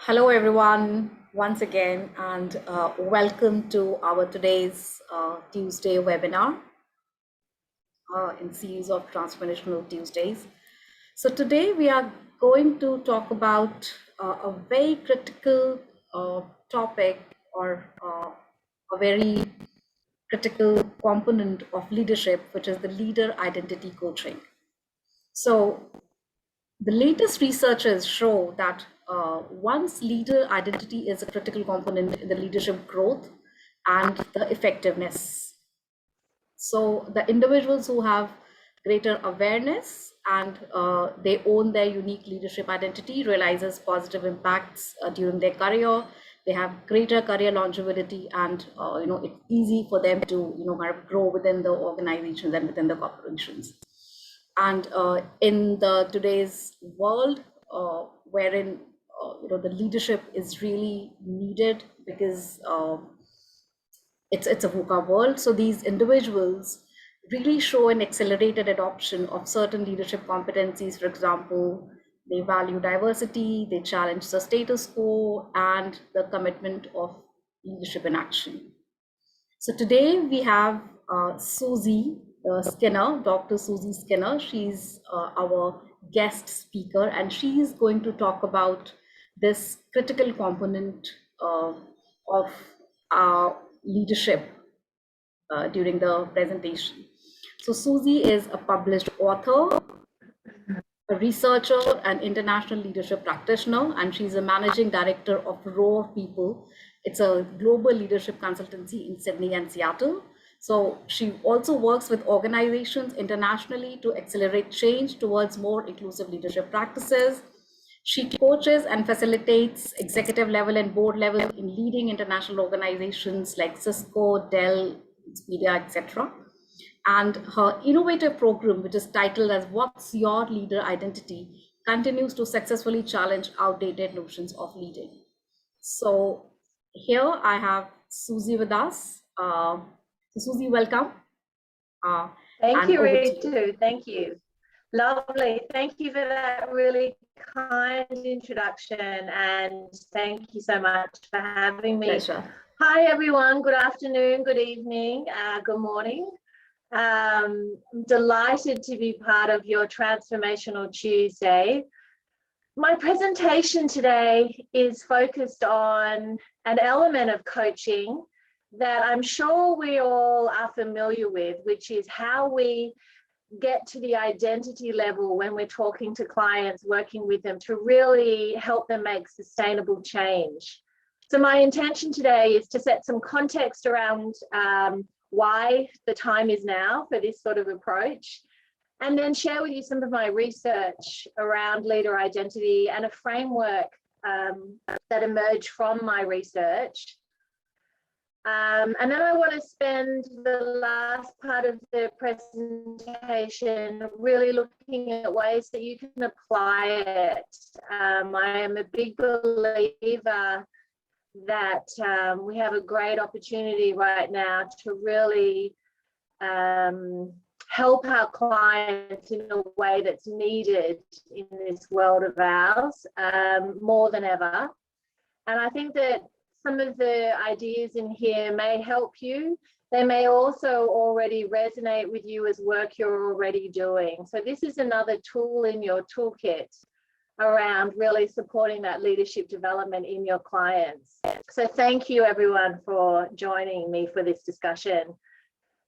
Hello, everyone, once again, and welcome to our today's Tuesday webinar in series of Transformational Tuesdays. So today we are going to talk about a very critical topic or a very critical component of leadership, which is the leader identity coaching. So the latest researchers show that one's leader identity is a critical component in the leadership growth and the effectiveness. So the individuals who have greater awareness and they own their unique leadership identity realizes positive impacts during their career. They have greater career longevity, and it's easy for them to kind of grow within the organizations and within the corporations. And in the today's world, wherein the leadership is really needed because it's a VUCA world. So these individuals really show an accelerated adoption of certain leadership competencies. For example, they value diversity, they challenge the status quo, and the commitment of leadership in action. So today we have Suzi Skinner, Dr. Suzi Skinner. She's our guest speaker, and she's going to talk about this critical component of leadership during the presentation. So Suzi is a published author, a researcher, and international leadership practitioner, and she's a managing director of Roar People. It's a global leadership consultancy in Sydney and Seattle. So she also works with organizations internationally to accelerate change towards more inclusive leadership practices. She coaches and facilitates executive level and board level in leading international organizations like Cisco, Dell, Expedia, etc. And her innovative program, which is titled as What's Your Leader Identity, continues to successfully challenge outdated notions of leading. So here I have Suzi with us. So Suzi, welcome. Thank you, Ritu. Thank you. Lovely. Thank you for that really kind introduction, and thank you so much for having me. Pleasure. Hi, everyone. Good afternoon, good evening, good morning. I'm delighted to be part of your Transformational Tuesday. My presentation today is focused on an element of coaching that I'm sure we all are familiar with, which is how we get to the identity level when we're talking to clients, working with them to really help them make sustainable change. So my intention today is to set some context around why the time is now for this sort of approach, and then share with you some of my research around leader identity and a framework that emerged from my research. And then I want to spend the last part of the presentation really looking at ways that you can apply it. I am a big believer that we have a great opportunity right now to really help our clients in a way that's needed in this world of ours more than ever. And I think that some of the ideas in here may help you. They may also already resonate with you as work you're already doing. So this is another tool in your toolkit around really supporting that leadership development in your clients. So thank you everyone for joining me for this discussion.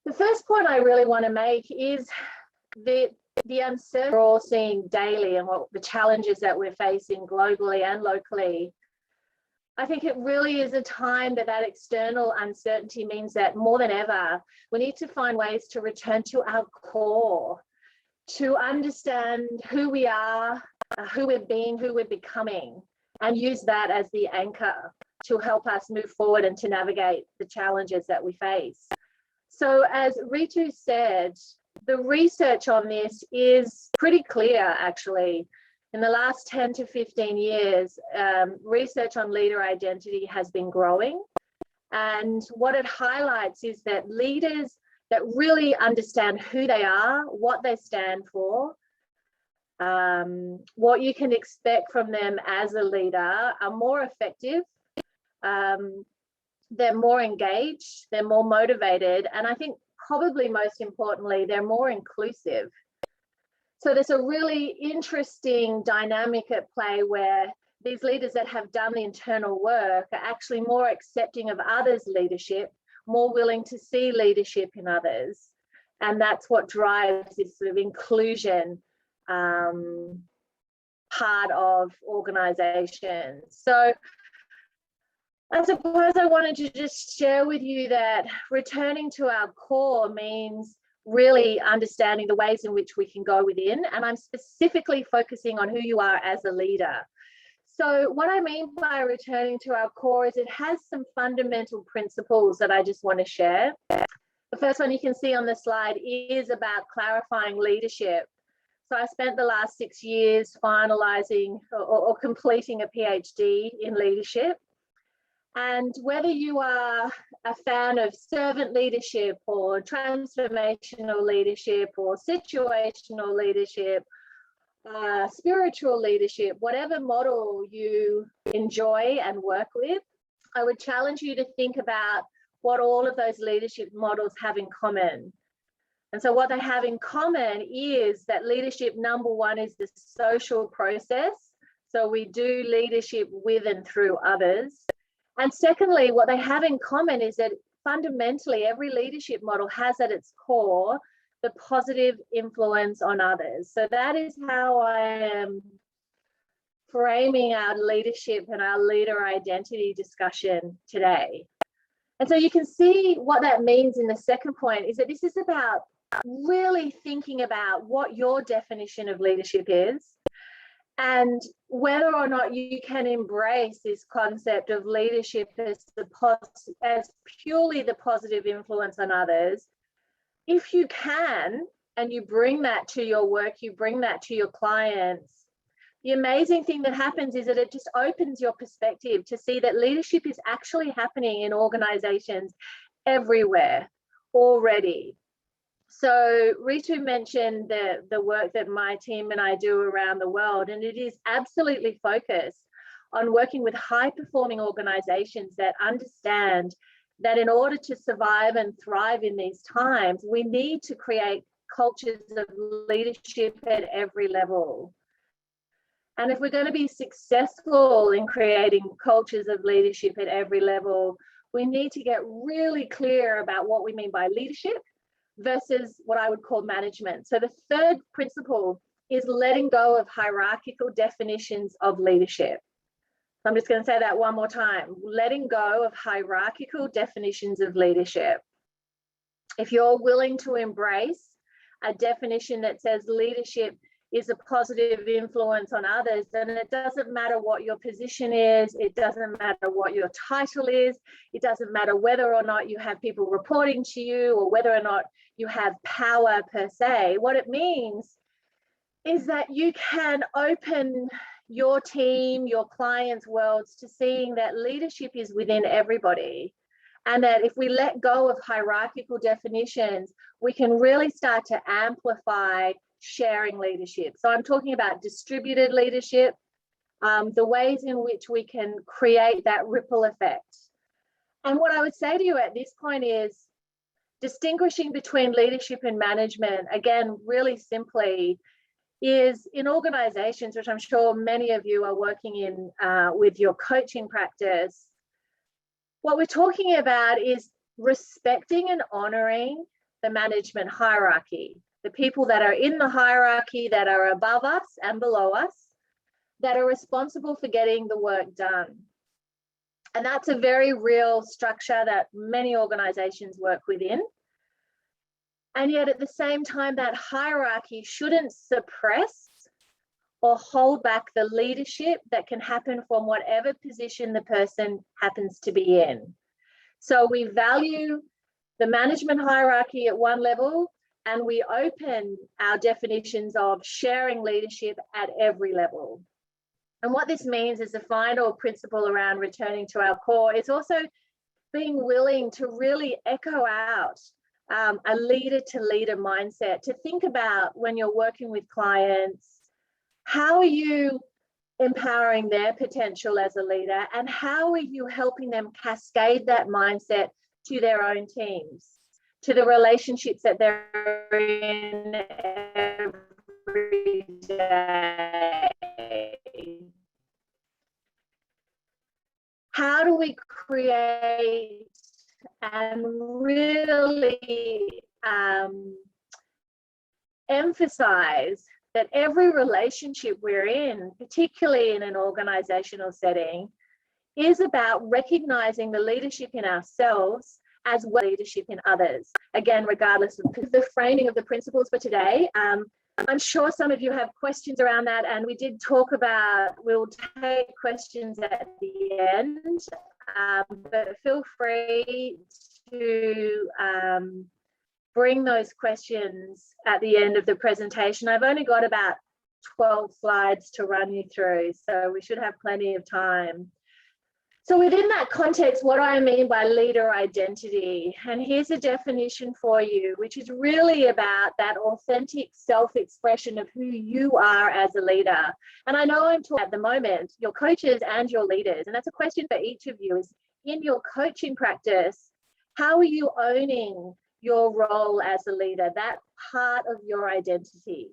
The first point I really want to make is the uncertainty we're all seeing daily and what the challenges that we're facing globally and locally. I think it really is a time that external uncertainty means that more than ever, we need to find ways to return to our core, to understand who we are, who we're being, who we're becoming, and use that as the anchor to help us move forward and to navigate the challenges that we face. So as Ritu said, the research on this is pretty clear, actually. In the last 10 to 15 years, research on leader identity has been growing. And what it highlights is that leaders that really understand who they are, what they stand for, what you can expect from them as a leader are more effective. They're more engaged, they're more motivated, and I think probably most importantly, they're more inclusive. So there's a really interesting dynamic at play where these leaders that have done the internal work are actually more accepting of others' leadership, more willing to see leadership in others. And that's what drives this sort of inclusion part of organizations. So I suppose I wanted to just share with you that returning to our core means really understanding the ways in which we can go within. And I'm specifically focusing on who you are as a leader. So what I mean by returning to our core is it has some fundamental principles that I just want to share. The first one you can see on the slide is about clarifying leadership. So I spent the last 6 years finalizing or completing a PhD in leadership. And whether you are a fan of servant leadership or transformational leadership or situational leadership, spiritual leadership, whatever model you enjoy and work with, I would challenge you to think about what all of those leadership models have in common. And so what they have in common is that leadership, number one, is the social process. So we do leadership with and through others. And secondly, what they have in common is that fundamentally every leadership model has at its core the positive influence on others. So that is how I am framing our leadership and our leader identity discussion today. And so you can see what that means in the second point is that this is about really thinking about what your definition of leadership is and whether or not you can embrace this concept of leadership as purely the positive influence on others. If you can, and you bring that to your work, you bring that to your clients, the amazing thing that happens is that it just opens your perspective to see that leadership is actually happening in organizations everywhere already. So Ritu mentioned the work that my team and I do around the world, and it is absolutely focused on working with high-performing organizations that understand that in order to survive and thrive in these times, we need to create cultures of leadership at every level. And if we're going to be successful in creating cultures of leadership at every level, we need to get really clear about what we mean by leadership versus what I would call management. So the third principle is letting go of hierarchical definitions of leadership. I'm just going to say that one more time, letting go of hierarchical definitions of leadership. If you're willing to embrace a definition that says leadership is a positive influence on others, then it doesn't matter what your position is, it doesn't matter what your title is, it doesn't matter whether or not you have people reporting to you or whether or not you have power per se. What it means is that you can open your team, your clients' worlds to seeing that leadership is within everybody. And that if we let go of hierarchical definitions, we can really start to amplify sharing leadership. So I'm talking about distributed leadership, the ways in which we can create that ripple effect. And what I would say to you at this point is distinguishing between leadership and management, again, really simply, is in organizations, which I'm sure many of you are working in with your coaching practice, what we're talking about is respecting and honoring the management hierarchy, the people that are in the hierarchy that are above us and below us, that are responsible for getting the work done. And that's a very real structure that many organizations work within. And yet at the same time, that hierarchy shouldn't suppress or hold back the leadership that can happen from whatever position the person happens to be in. So we value the management hierarchy at one level, and we open our definitions of sharing leadership at every level. And what this means is the final principle around returning to our core is also being willing to really echo out a leader to leader mindset, to think about when you're working with clients, How are you empowering their potential as a leader, and how are you helping them cascade that mindset to their own teams, to the relationships that they're in every day? How do we create and really emphasize that every relationship we're in, particularly in an organizational setting, is about recognizing the leadership in ourselves as well as leadership in others. Again, regardless of the framing of the principles for today, I'm sure some of you have questions around that, and we did talk about, we'll take questions at the end, but feel free to bring those questions at the end of the presentation. I've only got about 12 slides to run you through, so we should have plenty of time. So within that context, what do I mean by leader identity? And here's a definition for you, which is really about that authentic self-expression of who you are as a leader. And I know I'm talking at the moment, your coaches and your leaders, and that's a question for each of you, is in your coaching practice, how are you owning your role as a leader, that part of your identity?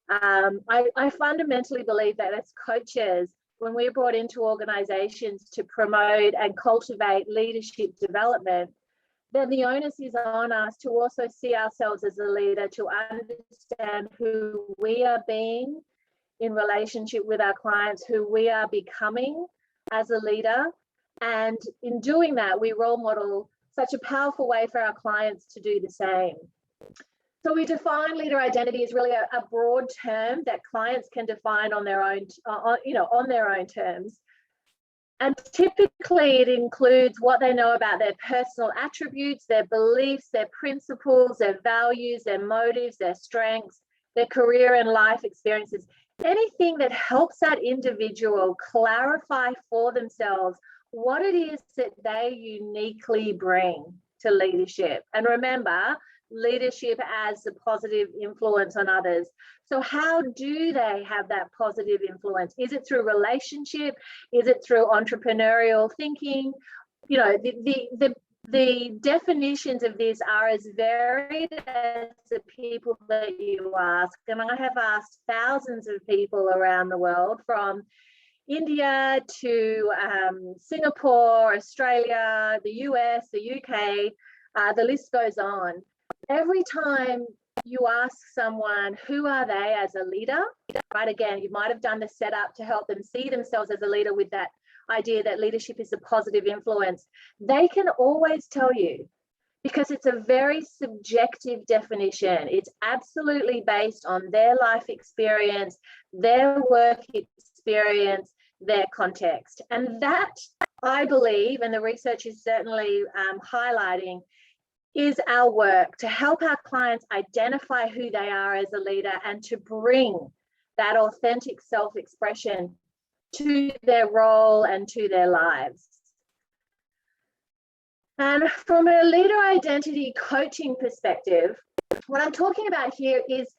I fundamentally believe that as coaches, when we're brought into organizations to promote and cultivate leadership development, then the onus is on us to also see ourselves as a leader, to understand who we are being in relationship with our clients, who we are becoming as a leader. And in doing that, we role model such a powerful way for our clients to do the same. So we define leader identity as really a broad term that clients can define on their own, on their own terms. And typically it includes what they know about their personal attributes, their beliefs, their principles, their values, their motives, their strengths, their career and life experiences, anything that helps that individual clarify for themselves what it is that they uniquely bring to leadership. And remember, leadership as a positive influence on others. So how do they have that positive influence? Is it through relationship? Is it through entrepreneurial thinking? You know, the definitions of this are as varied as the people that you ask. And I have asked thousands of people around the world, from India to Singapore, Australia, the US, the UK, the list goes on. Every time you ask someone, who are they as a leader, right? Again, you might have done the setup to help them see themselves as a leader with that idea that leadership is a positive influence. They can always tell you, because it's a very subjective definition. It's absolutely based on their life experience, their work experience, their context. And that, I believe, and the research is certainly highlighting, is our work to help our clients identify who they are as a leader and to bring that authentic self-expression to their role and to their lives. And from a leader identity coaching perspective, what I'm talking about here is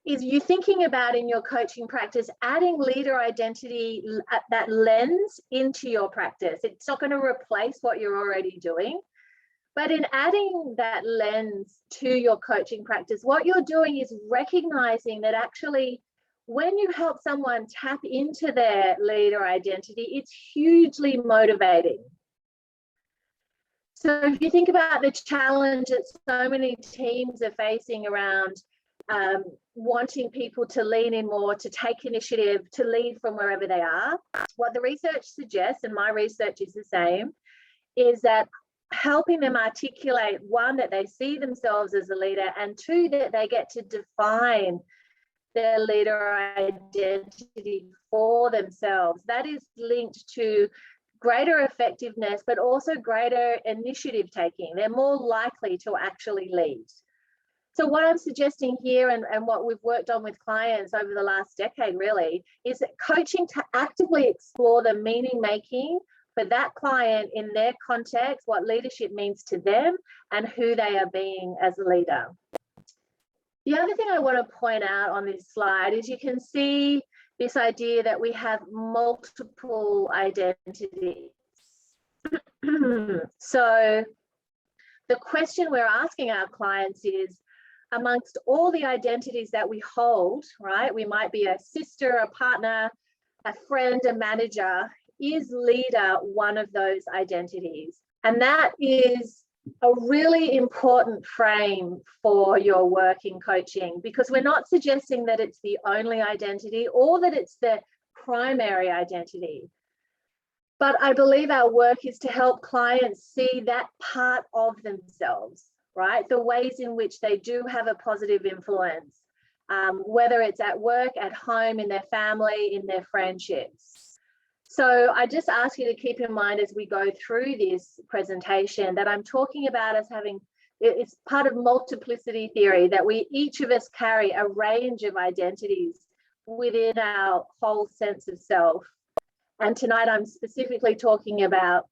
you thinking about in your coaching practice, adding leader identity, that lens into your practice. It's not going to replace what you're already doing. But in adding that lens to your coaching practice, what you're doing is recognizing that actually, when you help someone tap into their leader identity, it's hugely motivating. So if you think about the challenge that so many teams are facing around wanting people to lean in more, to take initiative, to lead from wherever they are, what the research suggests, and my research is the same, is that helping them articulate, one, that they see themselves as a leader, and two, that they get to define their leader identity for themselves. That is linked to greater effectiveness, but also greater initiative taking. They're more likely to actually lead. So what I'm suggesting here, and what we've worked on with clients over the last decade really, is that coaching to actively explore the meaning making for that client in their context, what leadership means to them and who they are being as a leader. The other thing I want to point out on this slide is you can see this idea that we have multiple identities. So the question we're asking our clients is, amongst all the identities that we hold, right? We might be a sister, a partner, a friend, a manager. Is leader one of those identities? And that is a really important frame for your work in coaching, because we're not suggesting that it's the only identity or that it's the primary identity. But I believe our work is to help clients see that part of themselves, right? The ways in which they do have a positive influence, whether it's at work, at home, in their family, in their friendships. So I just ask you to keep in mind as we go through this presentation that I'm talking about as having, it's part of multiplicity theory, that we, each of us carry a range of identities within our whole sense of self. And tonight I'm specifically talking about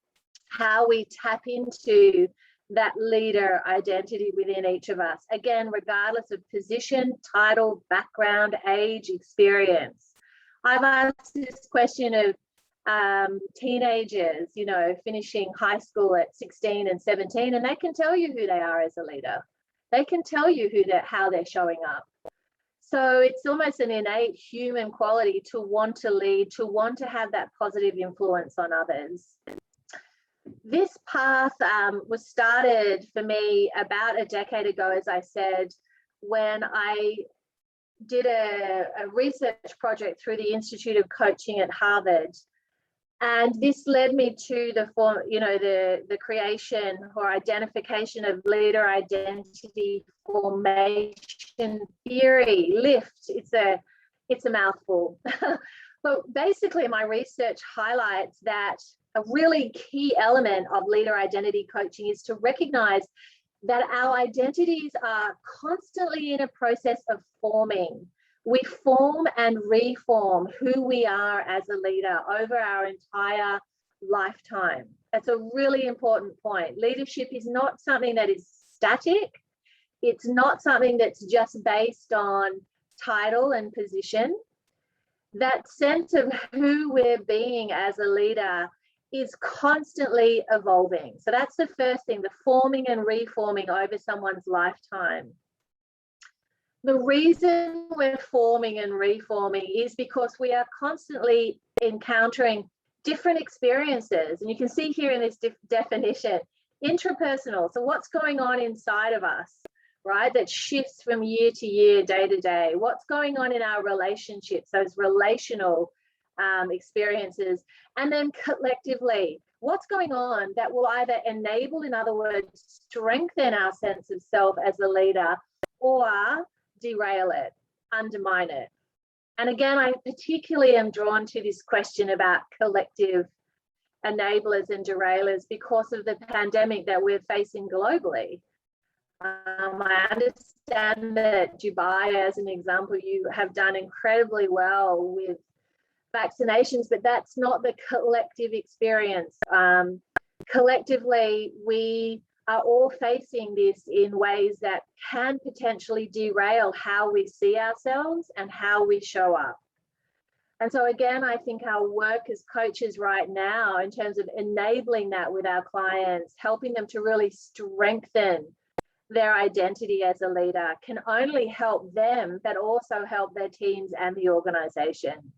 how we tap into that leader identity within each of us. Again, regardless of position, title, background, age, experience. I've asked this question of teenagers, you know, finishing high school at 16 and 17, and they can tell you who they are as a leader. They can tell you how they're showing up. So it's almost an innate human quality to want to lead, to want to have that positive influence on others. This path was started for me about a decade ago, as I said, when I did a research project through the Institute of Coaching at Harvard. And this led me to the creation or identification of leader identity formation theory, LIFT. It's a mouthful. But basically my research highlights that a really key element of leader identity coaching is to recognize that our identities are constantly in a process of forming. We form and reform who we are as a leader over our entire lifetime. That's a really important point. Leadership is not something that is static. It's not something that's just based on title and position. That sense of who we're being as a leader is constantly evolving. So that's the first thing, the forming and reforming over someone's lifetime. The reason we're forming and reforming is because we are constantly encountering different experiences. And you can see here in this definition, intrapersonal. So what's going on inside of us, right? That shifts from year to year, day to day. What's going on in our relationships, those relational experiences. And then collectively, what's going on that will either enable, in other words, strengthen our sense of self as a leader, or derail it, undermine it. And again, I particularly am drawn to this question about collective enablers and derailers because of the pandemic that we're facing globally. I understand that Dubai, as an example, you have done incredibly well with vaccinations, but that's not the collective experience. Collectively, we are all facing this in ways that can potentially derail how we see ourselves and how we show up. And so again, I think our work as coaches right now, in terms of enabling that with our clients, helping them to really strengthen their identity as a leader, can only help them, but also help their teams and the organization.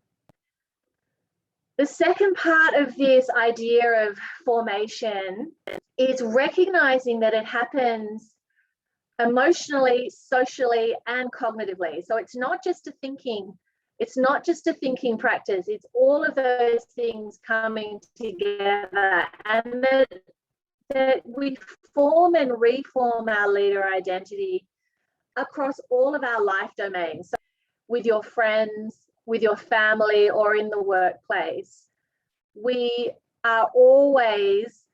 The second part of this idea of formation is recognizing that it happens emotionally, socially, and cognitively. So it's not just a thinking practice, it's all of those things coming together, and that we form and reform our leader identity across all of our life domains. So with your friends, with your family, or in the workplace, we are always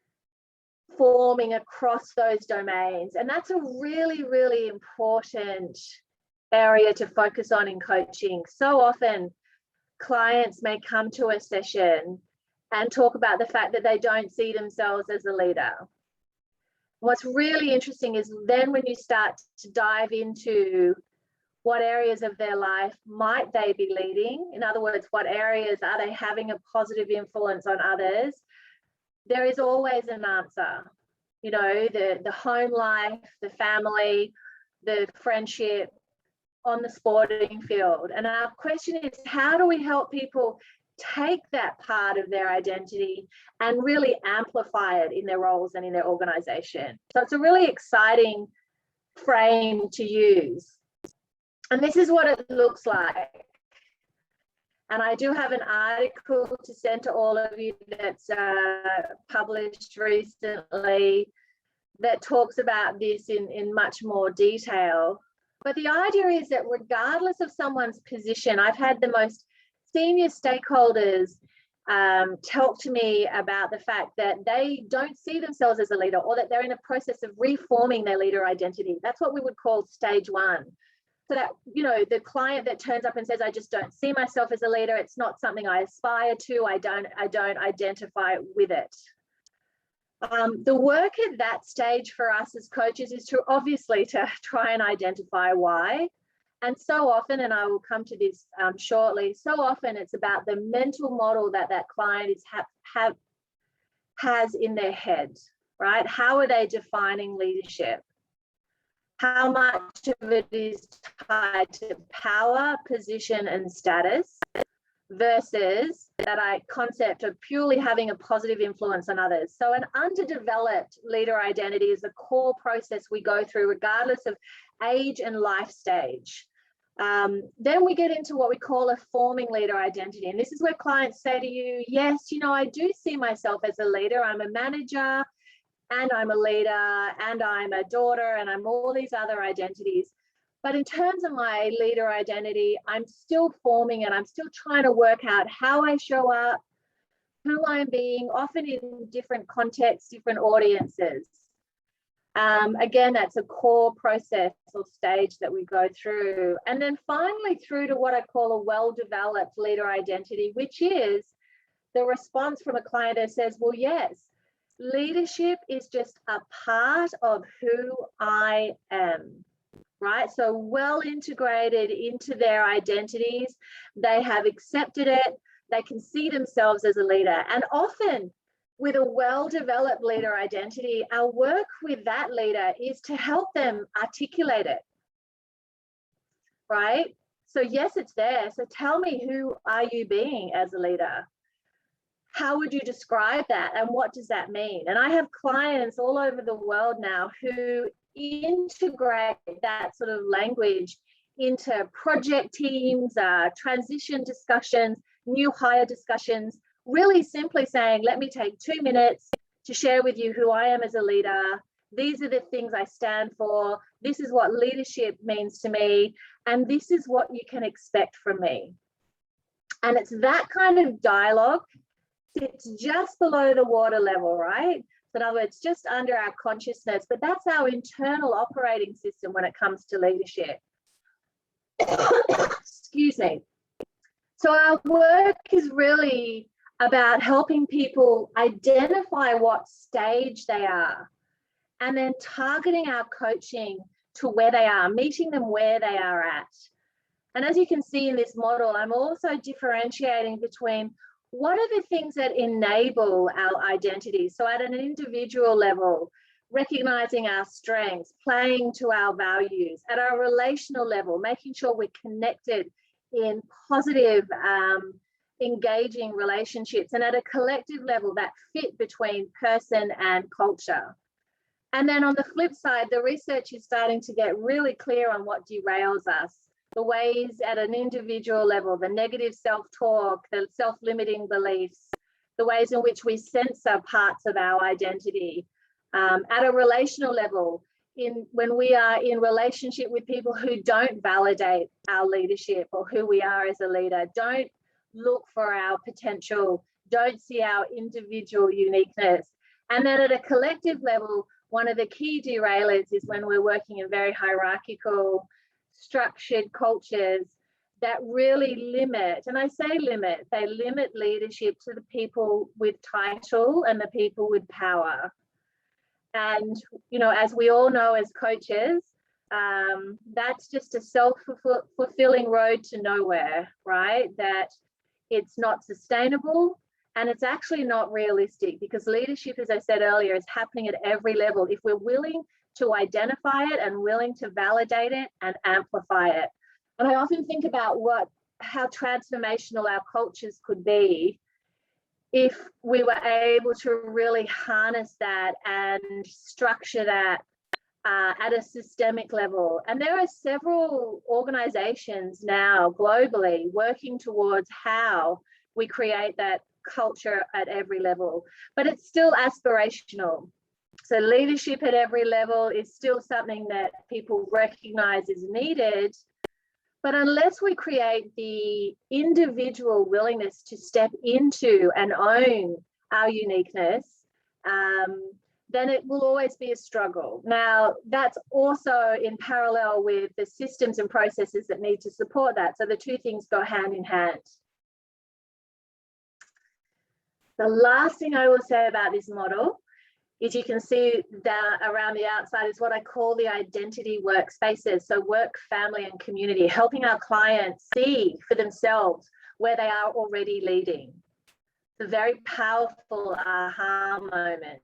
forming across those domains. And that's a really, really important area to focus on in coaching. So often clients may come to a session and talk about the fact that they don't see themselves as a leader. What's really interesting is then when you start to dive into What areas of their life might they be leading? In other words, what areas are they having a positive influence on others? There is always an answer. You know, the home life, the family, the friendship, on the sporting field. And our question is, how do we help people take that part of their identity and really amplify it in their roles and in their organization? So it's a really exciting frame to use. And this is what it looks like. And I do have an article to send to all of you that's published recently that talks about this in much more detail. But the idea is that regardless of someone's position, I've had the most senior stakeholders talk to me about the fact that they don't see themselves as a leader, or that they're in a process of reforming their leader identity. That's what we would call stage one. So that, you know, the client that turns up and says, I just don't see myself as a leader, it's not something I aspire to, I don't identify with it. The work at that stage for us as coaches is to obviously to try and identify why. And so often, and I will come to this shortly, so often it's about the mental model that that client is has in their head, right? How are they defining leadership? How much of it is tied to power, position, and status versus that concept of purely having a positive influence on others. So an underdeveloped leader identity is a core process we go through regardless of age and life stage. Then we get into what we call a forming leader identity. And this is where clients say to you, yes, you know, I do see myself as a leader. I'm a manager and I'm a leader and I'm a daughter and I'm all these other identities. But in terms of my leader identity, I'm still forming and I'm still trying to work out how I show up, who I'm being, often in different contexts, different audiences. Again, that's a core process or stage that we go through. And then finally through to what I call a well-developed leader identity, which is the response from a client that says, well, yes, leadership is just a part of who I am. Right? So well integrated into their identities, they have accepted it, they can see themselves as a leader. And often with a well-developed leader identity, our work with that leader is to help them articulate it, right? So yes, it's there. So tell me, who are you being as a leader? How would you describe that? And what does that mean? And I have clients all over the world now who integrate that sort of language into project teams, transition discussions, new hire discussions, really simply saying, let me take 2 minutes to share with you who I am as a leader. These are the things I stand for. This is what leadership means to me. And this is what you can expect from me. And it's that kind of dialogue. It's just below the water level, right? So in other words, just under our consciousness, but that's our internal operating system when it comes to leadership. Excuse me. So our work is really about helping people identify what stage they are and then targeting our coaching to where they are, meeting them where they are at. And as you can see in this model, I'm also differentiating between what are the things that enable our identity? So at an individual level, recognizing our strengths, playing to our values. At our relational level, making sure we're connected in positive, engaging relationships. And at a collective level, that fit between person and culture. And then on the flip side, the research is starting to get really clear on what derails us. The ways at an individual level, the negative self-talk, the self-limiting beliefs, the ways in which we censor parts of our identity. At a relational level, when we are in relationship with people who don't validate our leadership or who we are as a leader, don't look for our potential, don't see our individual uniqueness. And then at a collective level, one of the key derailers is when we're working in very hierarchical, structured cultures that really limit, and I say limit, they limit leadership to the people with title and the people with power. And, you know, as we all know as coaches, that's just a self-fulfilling road to nowhere, right? That it's not sustainable and it's actually not realistic, because leadership, as I said earlier, is happening at every level if we're willing to identify it and willing to validate it and amplify it. And I often think about how transformational our cultures could be if we were able to really harness that and structure that at a systemic level. And there are several organizations now globally working towards how we create that culture at every level, but it's still aspirational. So leadership at every level is still something that people recognize is needed. But unless we create the individual willingness to step into and own our uniqueness, then it will always be a struggle. Now, that's also in parallel with the systems and processes that need to support that. So the two things go hand in hand. The last thing I will say about this model is, you can see that around the outside is what I call the identity workspaces. So work, family, and community, helping our clients see for themselves where they are already leading. It's a very powerful aha moment.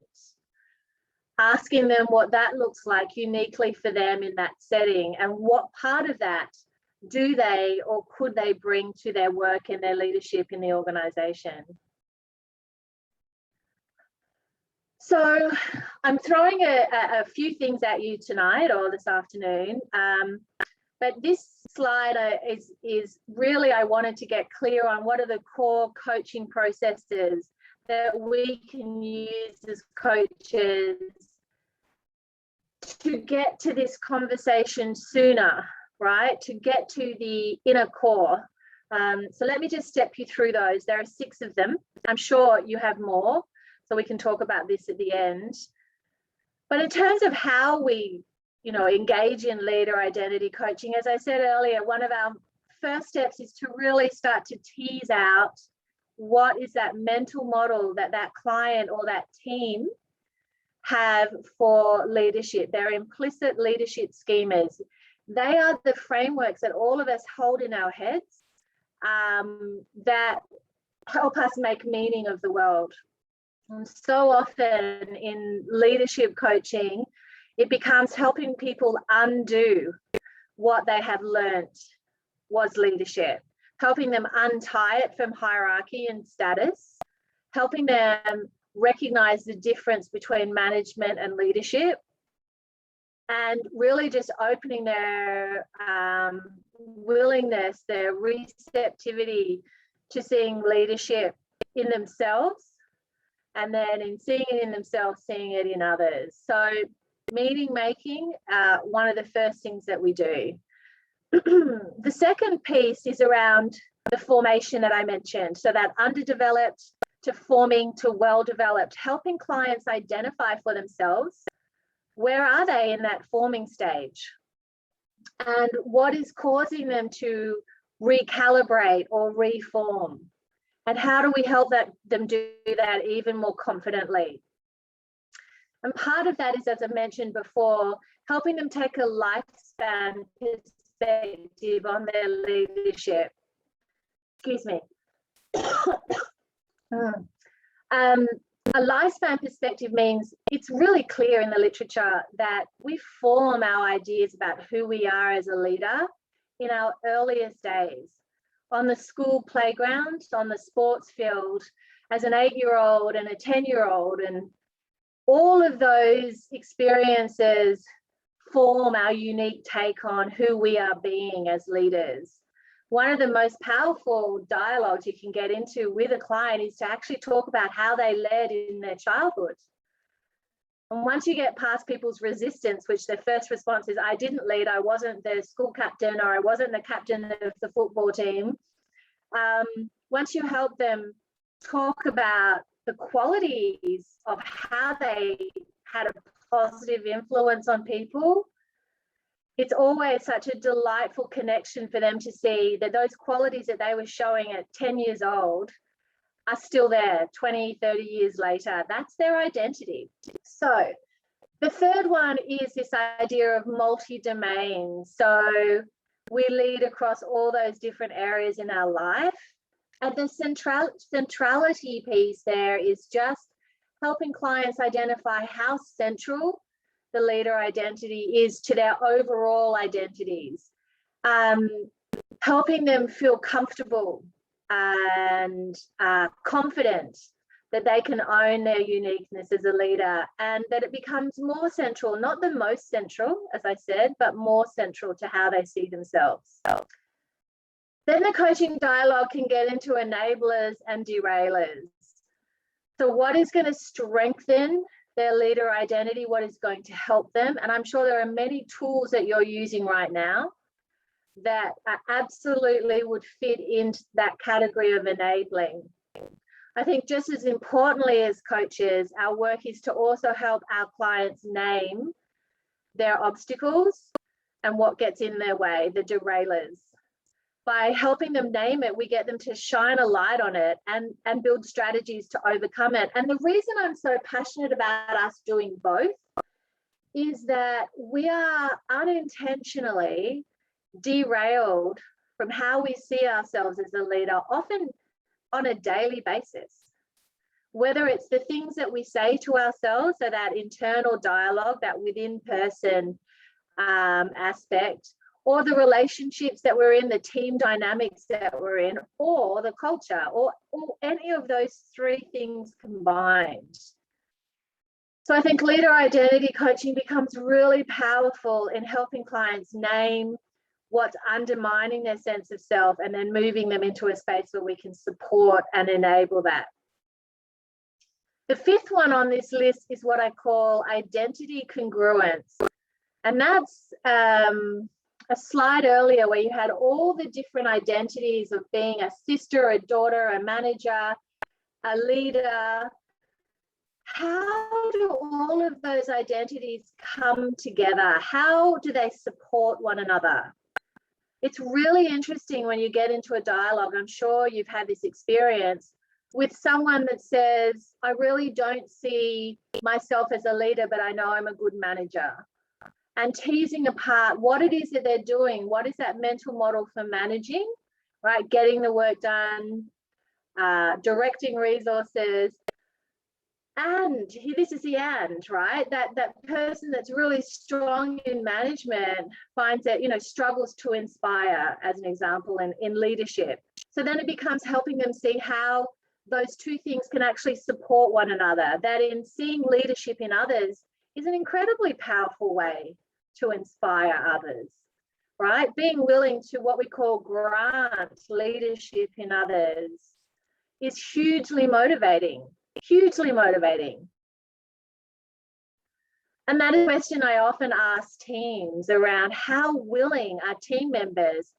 Asking them what that looks like uniquely for them in that setting, and what part of that do they or could they bring to their work and their leadership in the organization. So I'm throwing a few things at you tonight or this afternoon, but this slide is really, I wanted to get clear on what are the core coaching processes that we can use as coaches to get to this conversation sooner, right? To get to the inner core. So let me just step you through those. There are 6 of them. I'm sure you have more, so we can talk about this at the end. But in terms of how we, engage in leader identity coaching, as I said earlier, one of our first steps is to really start to tease out what is that mental model that that client or that team have for leadership. Their implicit leadership schemas. They are the frameworks that all of us hold in our heads that help us make meaning of the world. And so often in leadership coaching, it becomes helping people undo what they have learnt was leadership, helping them untie it from hierarchy and status, helping them recognize the difference between management and leadership, and really just opening their willingness, their receptivity to seeing leadership in themselves, and then in seeing it in themselves, seeing it in others. So meaning making, one of the first things that we do. The second piece is around the formation that I mentioned. So that underdeveloped to forming to well-developed, helping clients identify for themselves, where are they in that forming stage? And what is causing them to recalibrate or reform? And how do we help them do that even more confidently? And part of that is, as I mentioned before, helping them take a lifespan perspective on their leadership. Excuse me. A lifespan perspective means it's really clear in the literature that we form our ideas about who we are as a leader in our earliest days, on the school playground, on the sports field, as an 8-year-old and a 10-year-old, and all of those experiences form our unique take on who we are being as leaders. One of the most powerful dialogues you can get into with a client is to actually talk about how they led in their childhood. And once you get past people's resistance, which their first response is, I didn't lead, I wasn't the school captain, or I wasn't the captain of the football team. Once you help them talk about the qualities of how they had a positive influence on people, it's always such a delightful connection for them to see that those qualities that they were showing at 10 years old are still there 20, 30 years later. That's their identity. So The third one is this idea of multi-domain. So we lead across all those different areas in our life. And the centrality piece there is just helping clients identify how central the leader identity is to their overall identities, helping them feel comfortable and confident that they can own their uniqueness as a leader, and that it becomes more central, not the most central, as I said, but more central to how they see themselves. Then the coaching dialogue can get into enablers and derailers. So what is going to strengthen their leader identity? What is going to help them? And I'm sure there are many tools that you're using right now that absolutely would fit into that category of enabling. I think just as importantly as coaches, our work is to also help our clients name their obstacles and what gets in their way, the derailers. By helping them name it, we get them to shine a light on it and build strategies to overcome it. And the reason I'm so passionate about us doing both is that we are unintentionally derailed from how we see ourselves as a leader, often on a daily basis. Whether it's the things that we say to ourselves, so that internal dialogue, that within person aspect, or the relationships that we're in, the team dynamics that we're in, or the culture, or any of those three things combined. So I think leader identity coaching becomes really powerful in helping clients name what's undermining their sense of self and then moving them into a space where we can support and enable that. The fifth one on this list is what I call identity congruence. And that's a slide earlier where you had all the different identities of being a sister, a daughter, a manager, a leader. How do all of those identities come together? How do they support one another? It's really interesting when you get into a dialogue. I'm sure you've had this experience with someone that says, I really don't see myself as a leader, but I know I'm a good manager. And teasing apart what it is that they're doing. What is that mental model for managing, right? Getting the work done, directing resources. And this is the and, right? That person that's really strong in management finds that, struggles to inspire, as an example, in leadership. So then it becomes helping them see how those two things can actually support one another. That in seeing leadership in others is an incredibly powerful way to inspire others, right? Being willing to what we call grant leadership in others is hugely motivating. Hugely motivating. And that is a question I often ask teams around how willing are team members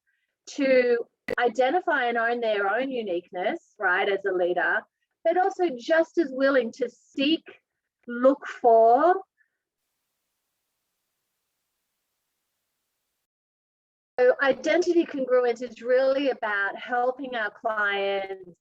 to identify and own their own uniqueness, right, as a leader, but also just as willing to seek, look for, so identity congruence is really about helping our clients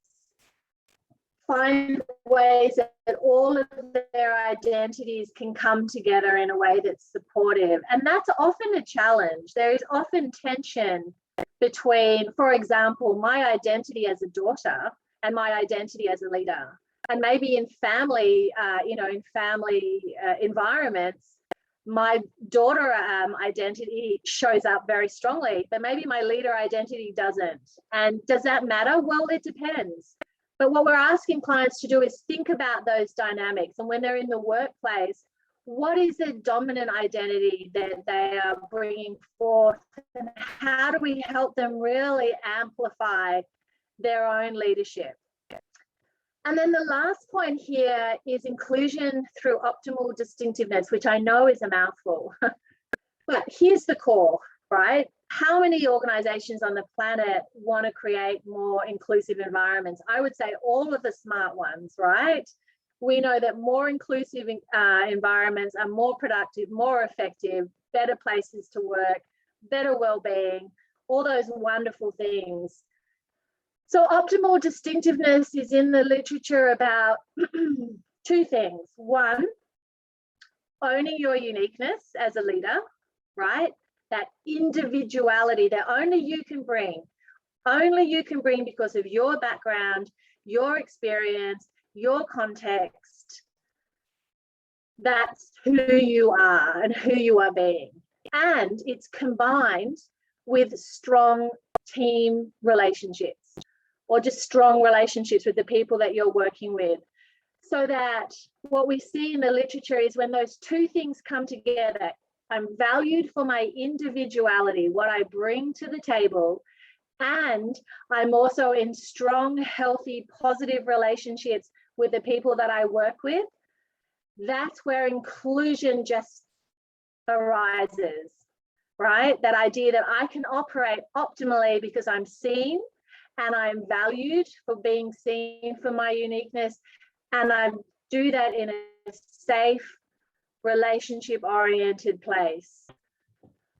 find ways that all of their identities can come together in a way that's supportive. And that's often a challenge. There is often tension between, for example, my identity as a daughter and my identity as a leader. And maybe in family, environments, my daughter identity shows up very strongly, but maybe my leader identity doesn't. And does that matter? Well, it depends. But what we're asking clients to do is think about those dynamics. And when they're in the workplace, what is the dominant identity that they are bringing forth? And how do we help them really amplify their own leadership? And then the last point here is inclusion through optimal distinctiveness, which I know is a mouthful. But here's the core, right? How many organizations on the planet want to create more inclusive environments? I would say all of the smart ones, right? We know that more inclusive environments are more productive, more effective, better places to work, better well-being, all those wonderful things. So optimal distinctiveness is in the literature about two things. One, owning your uniqueness as a leader, right? That individuality that only you can bring because of your background, your experience, your context. That's who you are and who you are being. And it's combined with strong team relationships, or just strong relationships with the people that you're working with. So that what we see in the literature is when those two things come together, I'm valued for my individuality, what I bring to the table, and I'm also in strong, healthy, positive relationships with the people that I work with. That's where inclusion just arises, right? That idea that I can operate optimally because I'm seen and I'm valued for being seen for my uniqueness, and I do that in a safe, relationship-oriented place.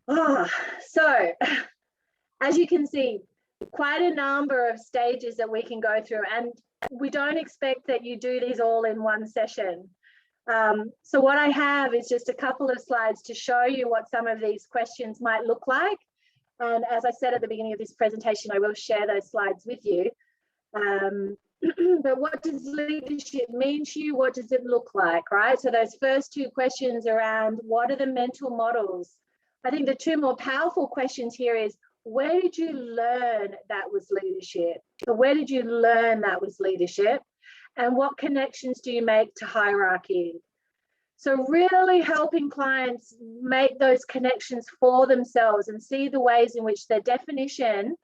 So, as you can see, quite a number of stages that we can go through, and we don't expect that you do these all in one session. So what I have is just a couple of slides to show you what some of these questions might look like. And as I said at the beginning of this presentation, I will share those slides with you. But what does leadership mean to you? What does it look like, right? So those first two questions around what are the mental models? I think the two more powerful questions here is, where did you learn that was leadership? So where did you learn that was leadership? And what connections do you make to hierarchy? So really helping clients make those connections for themselves and see the ways in which their definition,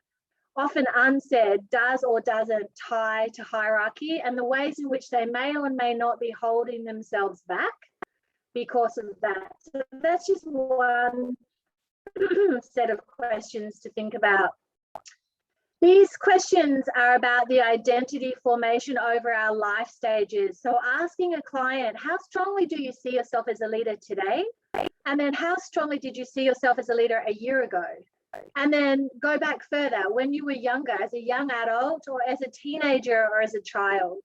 often unsaid, does or doesn't tie to hierarchy, and the ways in which they may or may not be holding themselves back because of that. So that's just one set of questions to think about. These questions are about the identity formation over our life stages. So asking a client, how strongly do you see yourself as a leader today? And then how strongly did you see yourself as a leader a year ago? And then go back further, when you were younger, as a young adult or as a teenager or as a child.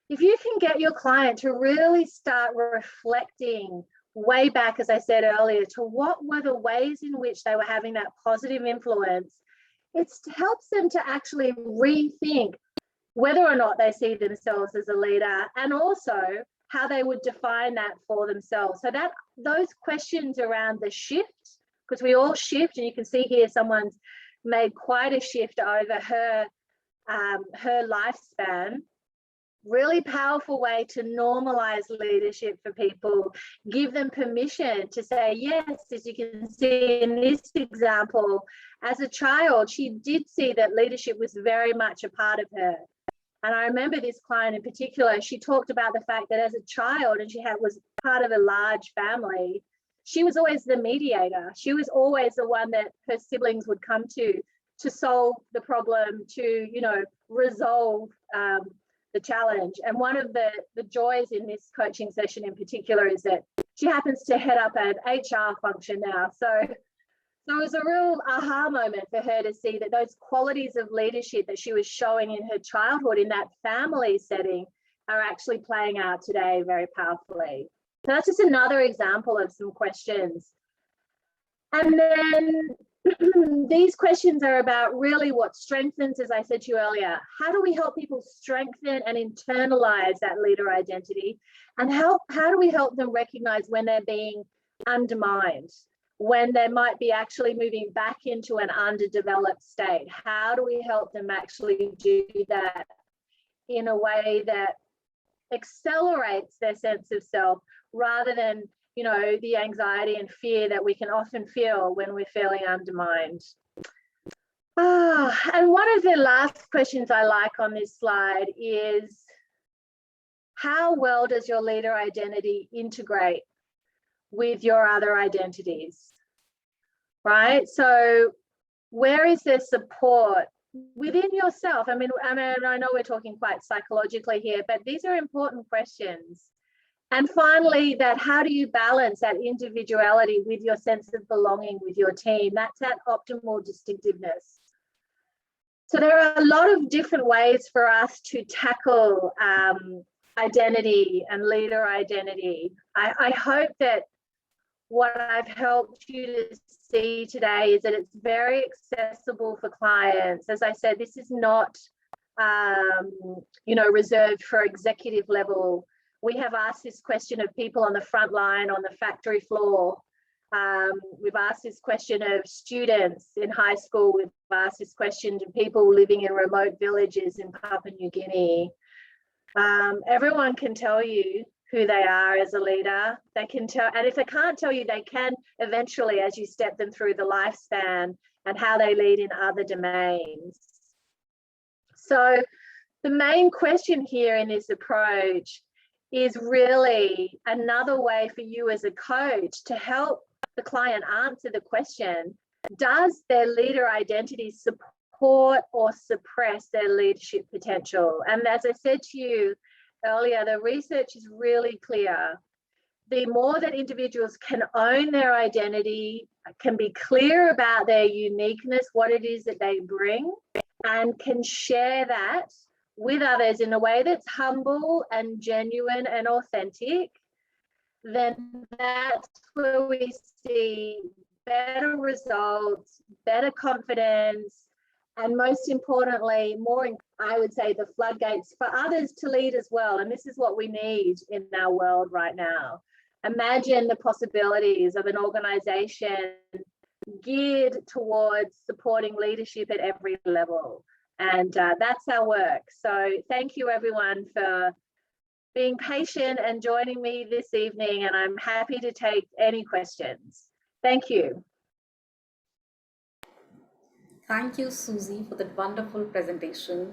If you can get your client to really start reflecting way back, as I said earlier, to what were the ways in which they were having that positive influence, it helps them to actually rethink whether or not they see themselves as a leader, and also how they would define that for themselves. So that those questions around the shift, because we all shift, and you can see here someone's made quite a shift over her lifespan. Really powerful way to normalize leadership for people, give them permission to say yes. As you can see in this example, as a child, she did see that leadership was very much a part of her. And I remember this client in particular, she talked about the fact that as a child, and she was part of a large family, she was always the mediator. She was always the one that her siblings would come to solve the problem, to, resolve the challenge. And one of the joys in this coaching session in particular is that she happens to head up an HR function now. So it was a real aha moment for her to see that those qualities of leadership that she was showing in her childhood in that family setting are actually playing out today very powerfully. So that's just another example of some questions. And then these questions are about really what strengthens, as I said to you earlier, how do we help people strengthen and internalize that leader identity? And how do we help them recognize when they're being undermined, when they might be actually moving back into an underdeveloped state? How do we help them actually do that in a way that accelerates their sense of self, rather than the anxiety and fear that we can often feel when we're feeling undermined? And one of the last questions I like on this slide is, how well does your leader identity integrate with your other identities, right? So where is there support within yourself? I mean, I know we're talking quite psychologically here, but these are important questions. And finally, that how do you balance that individuality with your sense of belonging with your team? That's that optimal distinctiveness. So there are a lot of different ways for us to tackle identity and leader identity. I hope that what I've helped you to see today is that it's very accessible for clients. As I said, this is not, reserved for executive level. We have asked this question of people on the front line, on the factory floor. We've asked this question of students in high school. We've asked this question to people living in remote villages in Papua New Guinea. Everyone can tell you who they are as a leader. They can tell, and if they can't tell you, they can eventually as you step them through the lifespan and how they lead in other domains. So the main question here in this approach is really another way for you as a coach to help the client answer the question, does their leader identity support or suppress their leadership potential? And as I said to you earlier, the research is really clear. The more that individuals can own their identity, can be clear about their uniqueness, what it is that they bring, and can share that with others in a way that's humble and genuine and authentic, then that's where we see better results, better confidence, and most importantly, more, I would say, the floodgates for others to lead as well. And this is what we need in our world right now. Imagine the possibilities of an organization geared towards supporting leadership at every level. And that's our work. So thank you everyone for being patient and joining me this evening. And I'm happy to take any questions. Thank you. Thank you, Suzi, for that wonderful presentation.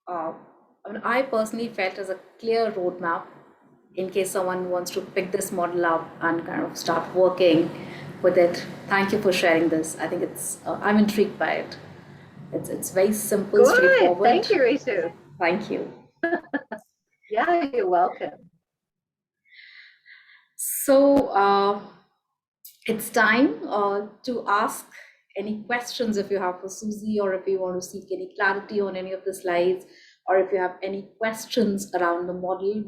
I personally felt as a clear roadmap in case someone wants to pick this model up and kind of start working with it. Thank you for sharing this. I think it's, I'm intrigued by it. It's very simple, Good. straightforward. Thank you, Ritu. Thank you. Yeah, you're welcome. So it's time to ask any questions if you have for Suzi, or if you want to seek any clarity on any of the slides, or if you have any questions around the model,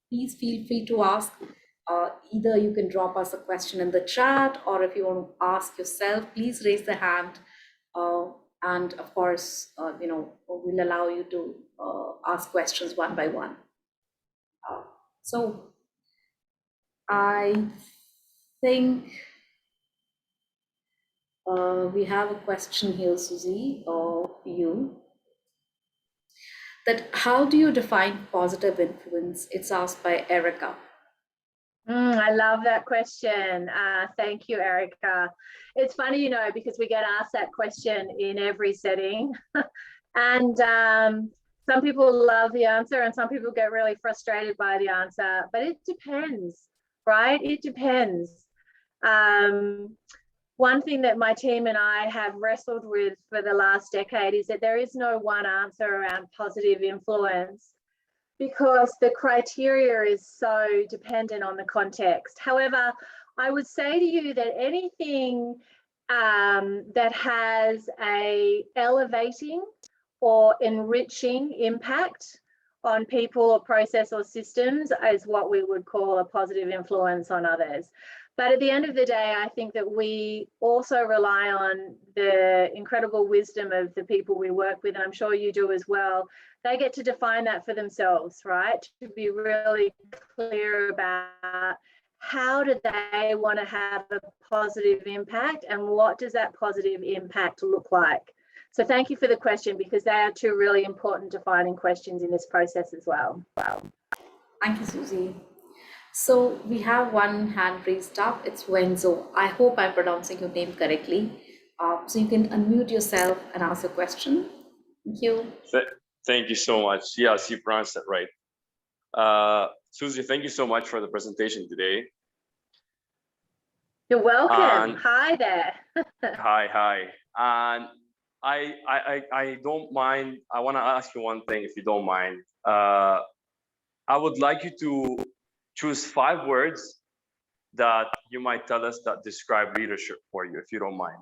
please feel free to ask. Either you can drop us a question in the chat, or if you want to ask yourself, please raise the hand. And of course, we'll allow you to ask questions one by one. So I think we have a question here, Suzi, for you. That how do you define positive influence? It's asked by Erica. I love that question. Thank you, Erica. It's funny, because we get asked that question in every setting. And some people love the answer and some people get really frustrated by the answer, but it depends, right? It depends. One thing that my team and I have wrestled with for the last decade is that there is no one answer around positive influence, because the criteria is so dependent on the context. However, I would say to you that anything that has a elevating or enriching impact on people or process or systems is what we would call a positive influence on others. But at the end of the day, I think that we also rely on the incredible wisdom of the people we work with, and I'm sure you do as well. They get to define that for themselves, right? To be really clear about how do they want to have a positive impact and what does that positive impact look like? So thank you for the question, because they are two really important defining questions in this process as well. Wow. Thank you, Suzi. So we have one hand raised up. It's Wenzo. I hope I'm pronouncing your name correctly. So you can unmute yourself and ask a question. Thank you. Thank you so much. Yes, you pronounced that right. Suzi, thank you so much for the presentation today. You're welcome. Hi there. Hi. And I don't mind. I want to ask you one thing, if you don't mind. I would like you to choose 5 words that you might tell us that describe leadership for you, if you don't mind.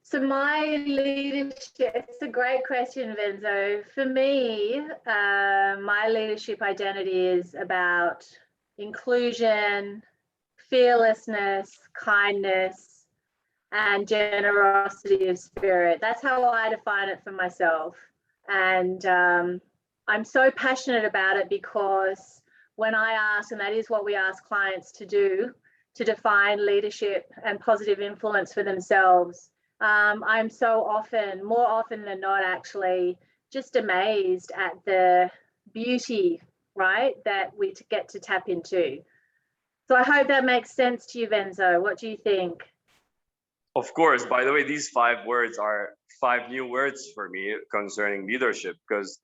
So my leadership, it's a great question, Venzo. For me, my leadership identity is about inclusion, fearlessness, kindness, and generosity of spirit. That's how I define it for myself. And I'm so passionate about it because when I ask, and that is what we ask clients to do, to define leadership and positive influence for themselves, I'm so often, more often than not, actually just amazed at the beauty, right, that we get to tap into. So I hope that makes sense to you, Venzo. What do you think? Of course. By the way, these 5 words are 5 new words for me concerning leadership, because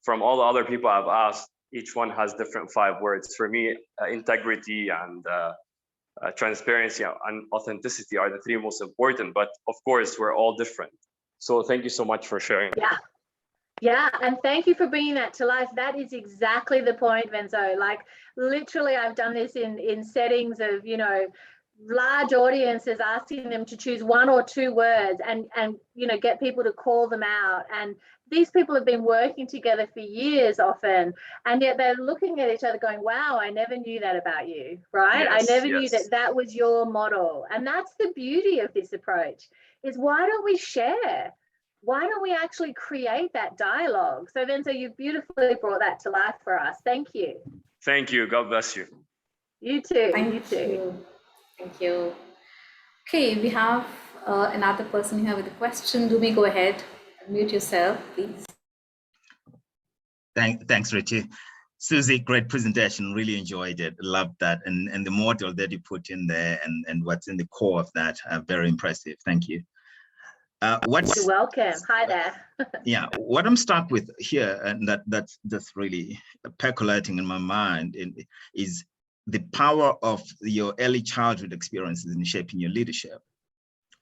from all the other people I've asked, each one has different 5 words. For me, integrity and transparency and authenticity are the 3 most important, but of course we're all different. So thank you so much for sharing. Yeah, and thank you for bringing that to life. That is exactly the point, Venzo. Like literally I've done this in settings of, you know, large audiences, asking them to choose 1 or 2 words and you know, get people to call them out. And these people have been working together for years often, and yet they're looking at each other going, wow, I never knew that about you, right? Yes, I never knew that was your model. And that's the beauty of this approach, is why don't we share? Why don't we actually create that dialogue? So Venzo, you beautifully brought that to life for us. Thank you. Thank you. God bless you. You too. Thank you too. Thank you. Okay, we have another person here with a question. Do me go ahead. Unmute yourself, please. Thanks, Richie. Suzi, great presentation. Really enjoyed it. Loved that. And the model that you put in there and what's in the core of that are very impressive. Thank you. You're welcome. Hi there. Yeah, what I'm stuck with here, and that's really percolating in my mind, is the power of your early childhood experiences in shaping your leadership.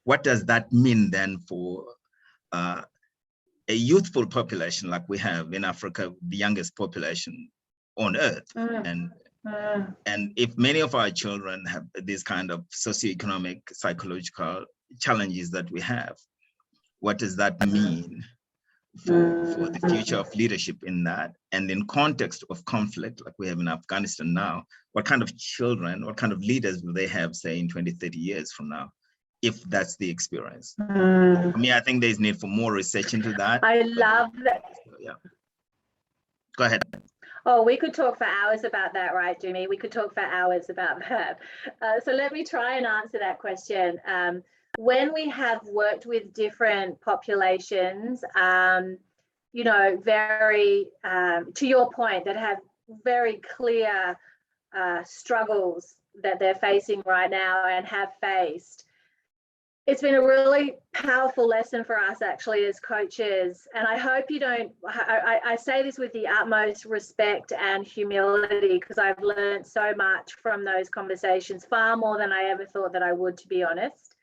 What does that mean then for a youthful population like we have in Africa, the youngest population on earth? And if many of our children have this kind of socioeconomic, psychological challenges that we have, what does that mean for the future of leadership in that? And in context of conflict, like we have in Afghanistan now, what kind of children, what kind of leaders will they have, say, in 20, 30 years from now, if that's the experience? For me, I think there's need for more research into that. I love that. Yeah. Go ahead. Oh, we could talk for hours about that, right, Jimmy? We could talk for hours about that. So let me try and answer that question. When we have worked with different populations, you know, very, to your point, that have very clear struggles that they're facing right now and have faced, it's been a really powerful lesson for us actually as coaches. And I hope you don't, I say this with the utmost respect and humility, because I've learned so much from those conversations, far more than I ever thought that I would, to be honest.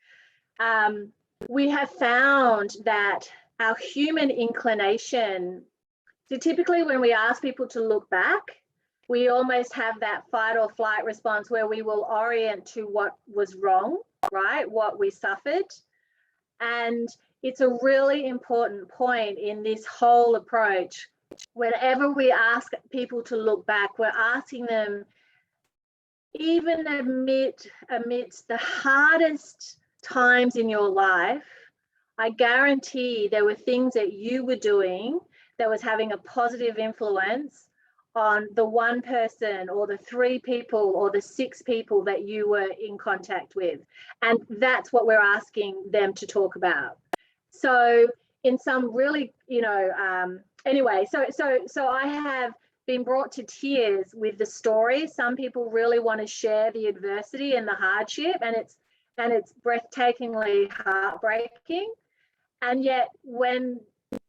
We have found that our human inclination, so typically when we ask people to look back, we almost have that fight or flight response where we will orient to what was wrong, right? What we suffered. And it's a really important point in this whole approach. Whenever we ask people to look back, we're asking them, even amidst the hardest times in your life, I guarantee there were things that you were doing that was having a positive influence on the 1 person or the 3 people or the 6 people that you were in contact with. And that's what we're asking them to talk about. So in some really, you know, anyway, so I have been brought to tears with the story. Some people really want to share the adversity and the hardship, and it's breathtakingly heartbreaking. And yet when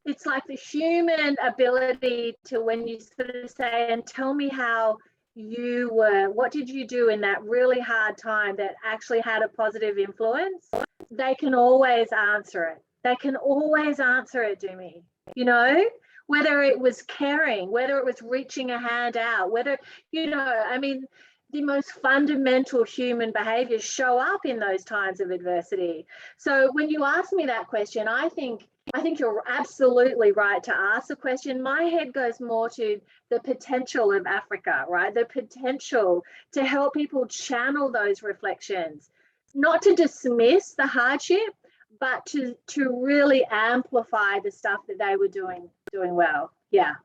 it's like the human ability to, when you sort of say, and tell me how you were, what did you do in that really hard time that actually had a positive influence? They can always answer it. They can always answer it, Jimmy. You know, whether it was caring, whether it was reaching a hand out, whether, you know, I mean, the most fundamental human behaviors show up in those times of adversity. So when you ask me that question, I think you're absolutely right to ask the question. My head goes more to the potential of Africa, right? The potential to help people channel those reflections, not to dismiss the hardship, but to really amplify the stuff that they were doing well. Yeah.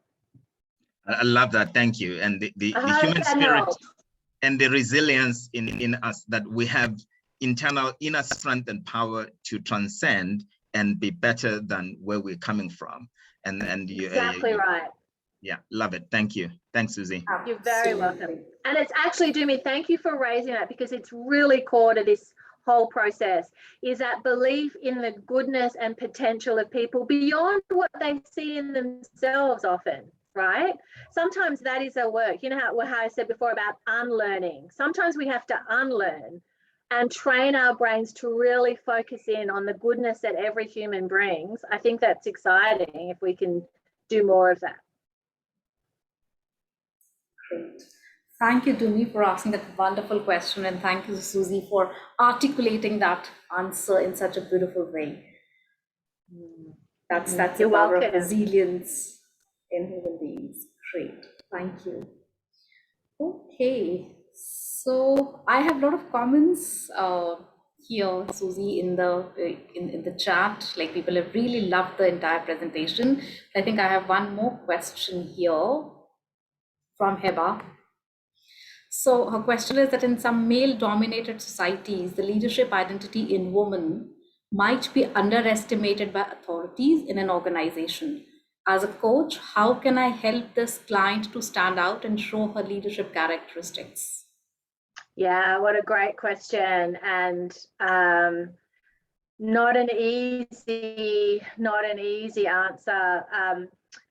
I love that. Thank you. And the human spirit and the resilience in us, that we have internal inner strength and power to transcend and be better than where we're coming from. And you, exactly right. Yeah, love it. Thank you. Thanks, Suzi. You're very welcome. And it's actually, Dumi, thank you for raising that, because it's really core to this whole process, is that belief in the goodness and potential of people beyond what they see in themselves often, right? Sometimes that is our work. You know how I said before about unlearning. Sometimes we have to unlearn and train our brains to really focus in on the goodness that every human brings. I think that's exciting if we can do more of that. Great. Thank you, Dumi, for asking that wonderful question, and thank you, Suzi, for articulating that answer in such a beautiful way. That's the power of resilience in human beings. Great, thank you. Okay, so I have a lot of comments here, Suzi, in the chat. Like, people have really loved the entire presentation. I think I have one more question here from Heba. So her question is that in some male-dominated societies, the leadership identity in women might be underestimated by authorities in an organization. As a coach, how can I help this client to stand out and show her leadership characteristics? Yeah, what a great question. And not an easy answer.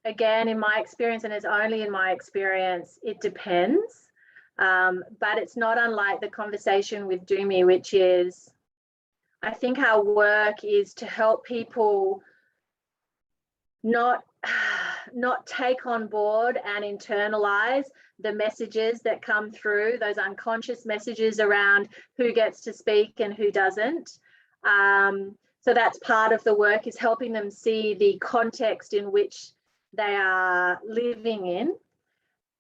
Again, in my experience, and it's only in my experience, it depends. But it's not unlike the conversation with Dumi, which is, I think our work is to help people not take on board and internalize the messages that come through, those unconscious messages around who gets to speak and who doesn't. So that's part of the work, is helping them see the context in which they are living in.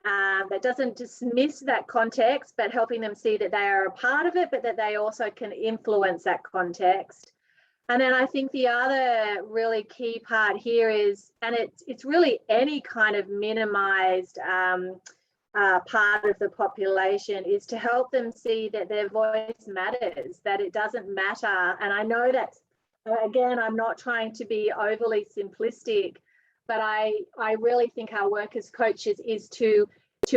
That doesn't dismiss that context, but helping them see that they are a part of it, but that they also can influence that context. And then I think the other really key part here is, and it's really any kind of minimized part of the population, is to help them see that their voice matters, that it doesn't matter. And I know that, again, I'm not trying to be overly simplistic, but I really think our work as coaches is to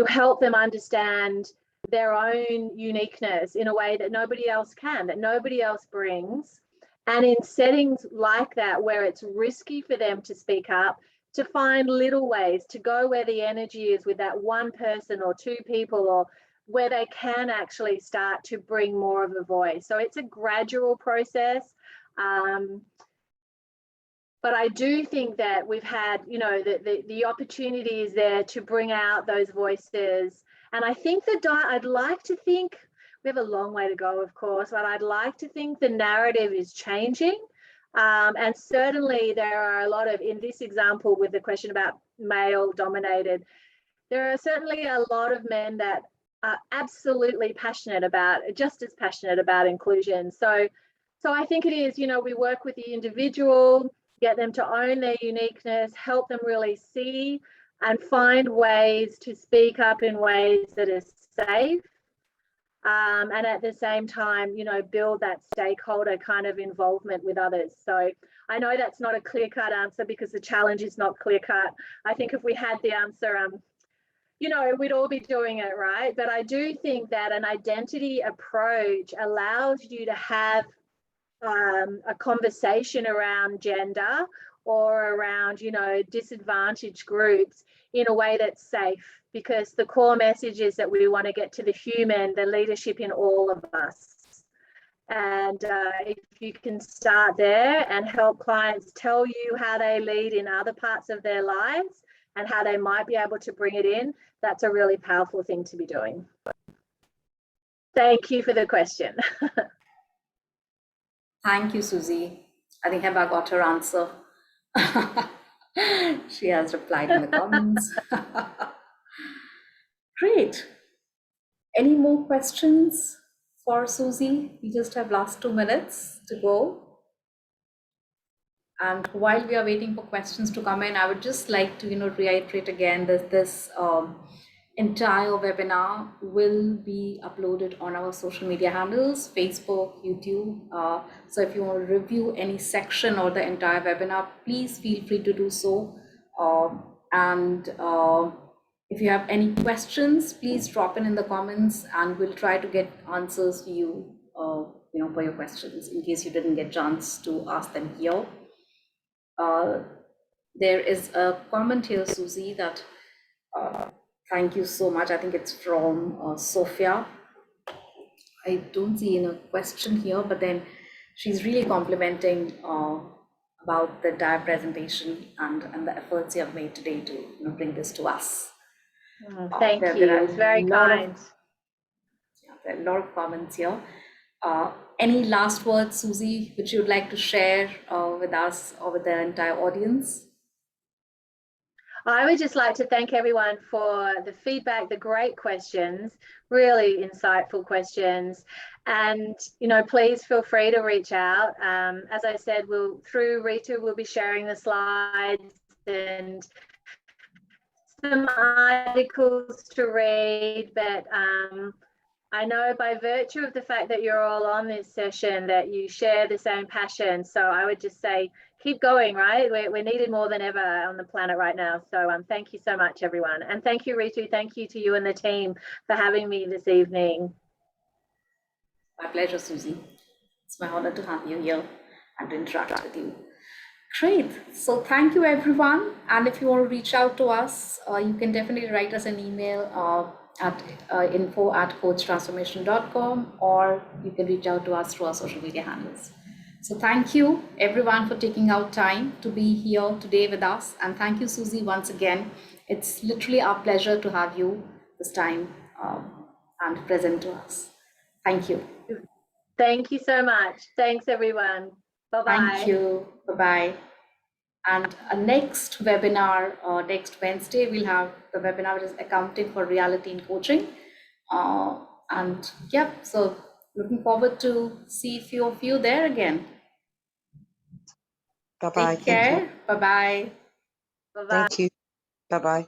help them understand their own uniqueness in a way that nobody else can, that nobody else brings. And in settings like that, where it's risky for them to speak up, to find little ways to go where the energy is with that one person or two people, or where they can actually start to bring more of a voice. So it's a gradual process. But I do think that we've had, you know, the opportunity is there to bring out those voices. And I think that I'd like to think, we have a long way to go, of course, but I'd like to think the narrative is changing. And certainly there are a lot of, in this example with the question about male dominated, there are certainly a lot of men that are absolutely passionate about, just as passionate about inclusion. So I think it is, you know, we work with the individual, get them to own their uniqueness, help them really see and find ways to speak up in ways that are safe. And at the same time, you know, build that stakeholder kind of involvement with others. So I know that's not a clear-cut answer, because the challenge is not clear-cut. I think if we had the answer, you know, we'd all be doing it, right? But I do think that an identity approach allows you to have a conversation around gender or around, you know, disadvantaged groups in a way that's safe, because the core message is that we want to get to the human, the leadership in all of us. And if you can start there and help clients tell you how they lead in other parts of their lives and how they might be able to bring it in, that's a really powerful thing to be doing. Thank you for the question. Thank you, Suzi. I think Heba got her answer. She has replied in the comments. Great. Any more questions for Suzi? We just have last 2 minutes to go. And while we are waiting for questions to come in, I would just like to, reiterate again that this entire webinar will be uploaded on our social media handles, Facebook, YouTube. So if you want to review any section or the entire webinar, please feel free to do so. If you have any questions, please drop in the comments, and we'll try to get answers for you, for your questions in case you didn't get a chance to ask them here. There is a comment here, Suzi, that thank you so much. I think it's from Sophia. I don't see a question here, but then she's really complimenting about the entire presentation and the efforts you have made today to bring this to us. Thank you. It's very kind. There are a lot of comments here. Any last words, Suzi, which you'd like to share with us or with the entire audience? I would just like to thank everyone for the feedback, the great questions, really insightful questions. And, please feel free to reach out. As I said, through Ritu, we'll be sharing the slides and some articles to read, but I know by virtue of the fact that you're all on this session that you share the same passion. So I would just say, keep going, right? We're needed more than ever on the planet right now. So thank you so much, everyone. And thank you, Ritu. Thank you to you and the team for having me this evening. My pleasure, Suzi. It's my honor to have you here and to interact with you. Great. So thank you, everyone. And if you want to reach out to us, you can definitely write us an email at info@coachtransformation.com, or you can reach out to us through our social media handles. So thank you, everyone, for taking out time to be here today with us. And thank you, Suzi, once again. It's literally our pleasure to have you this time and present to us. Thank you. Thank you so much. Thanks, everyone. Bye-bye. Thank you. Bye-bye. And next webinar, next Wednesday, we'll have the webinar, which is Accounting for Reality in Coaching. So looking forward to see a few of you there again. Bye-bye. Take care. Bye-bye. Bye-bye. Thank you. Bye-bye.